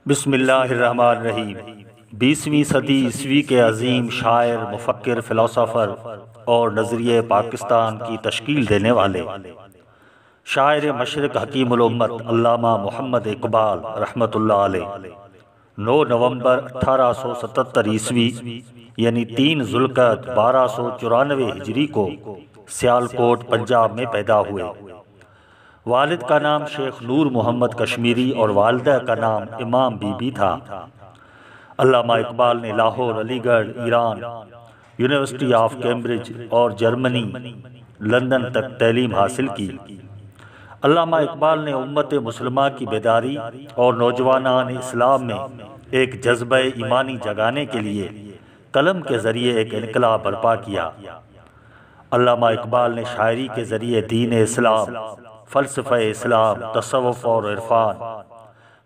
بسم اللہ الرحمن الرحیم۔ 20ویں صدی عیسوی کے عظیم شاعر، مفکر، فلسفر اور نظریہ پاکستان کی تشکیل دینے والے شاعر مشرق، حکیم الامت، علامہ محمد اقبال رحمۃ اللہ علیہ 9 نومبر 1877 عیسوی یعنی 3 ذوالقعدہ 1294 ہجری کو سیالکوٹ پنجاب میں پیدا ہوئے۔ والد کا نام شیخ نور محمد کشمیری اور والدہ کا نام امام بی بی تھا۔ علامہ اقبال نے لاہور، علی گڑھ، ایران، یونیورسٹی آف کیمبرج اور جرمنی، لندن تک تعلیم حاصل کی۔ علامہ اقبال نے امت مسلمہ کی بیداری اور نوجوانان اسلام میں ایک جذبہ ایمانی جگانے کے لیے قلم کے ذریعے ایک انقلاب برپا کیا۔ علامہ اقبال نے شاعری کے ذریعے دین اسلام، فلسفہ اسلام، تصوف اور عرفان،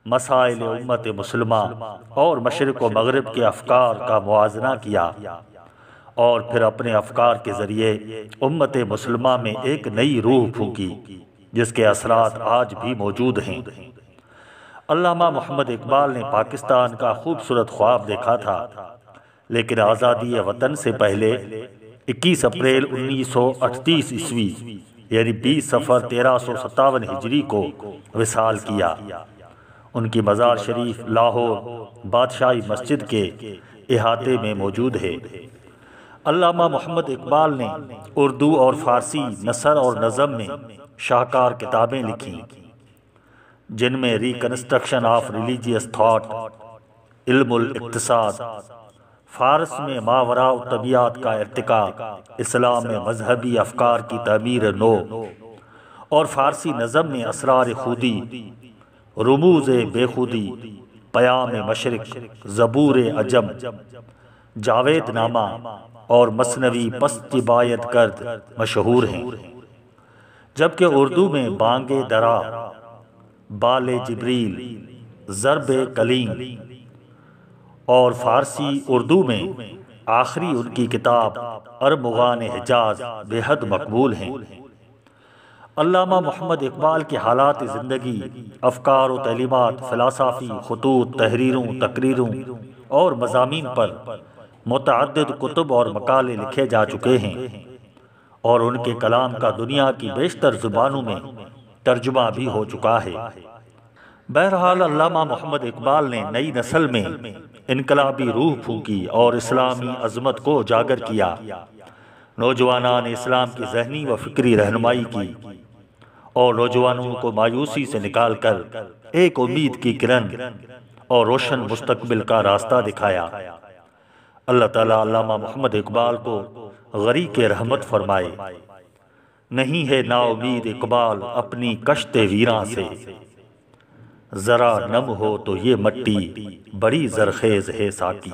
مسائل امت مسلمہ اور مشرق و مغرب کے افکار کا موازنہ کیا اور پھر اپنے افکار کے ذریعے امت مسلمہ میں ایک نئی روح پھونکی جس کے اثرات آج بھی موجود ہیں۔ علامہ محمد اقبال نے پاکستان کا خوبصورت خواب دیکھا تھا، لیکن آزادی وطن سے پہلے 21 اپریل 1938 عیسوی یعنی 20 صفر 1357 ہجری کو وصال کیا۔ ان کی مزار شریف لاہور بادشاہی مسجد کے احاطے میں موجود ہے۔ علامہ محمد اقبال نے اردو اور فارسی نثر اور نظم میں شاہکار کتابیں لکھیں، جن میں ریکنسٹرکشن آف ریلیجیس تھاٹ، علم الاقتصاد، فارس میں ماوراء الطبیعت کا ارتقاء، اسلام میں مذہبی افکار کی تعمیر نو، اور فارسی نظم میں اسرار خودی، رموز بے خودی، پیام مشرق، زبور عجم، جاوید نامہ اور مثنوی پست باید کرد مشہور ہیں، جبکہ اردو میں بانگ درا، بال جبریل، ضرب کلیم اور فارسی اردو میں آخری ان کی کتاب ارمغان حجاز بے حد مقبول ہیں۔ علامہ محمد اقبال کے حالات زندگی، افکار و تعلیمات، فلسفی خطوط، تحریروں، تقریروں اور مضامین پر متعدد کتب اور مقالے لکھے جا چکے ہیں اور ان کے کلام کا دنیا کی بیشتر زبانوں میں ترجمہ بھی ہو چکا ہے۔ بہرحال علامہ محمد اقبال نے نئی نسل میں انقلابی روح پھونکی اور اسلامی عظمت کو اجاگر کیا، نوجوانان اسلام کی ذہنی و فکری رہنمائی کی اور نوجوانوں کو مایوسی سے نکال کر ایک امید کی کرن اور روشن مستقبل کا راستہ دکھایا۔ اللہ تعالیٰ علامہ محمد اقبال کو غریق رحمت فرمائے۔ نہیں ہے نا امید اقبال اپنی کشت ویراں سے، ذرا نم ہو تو یہ مٹی بڑی زرخیز ہے ساقی۔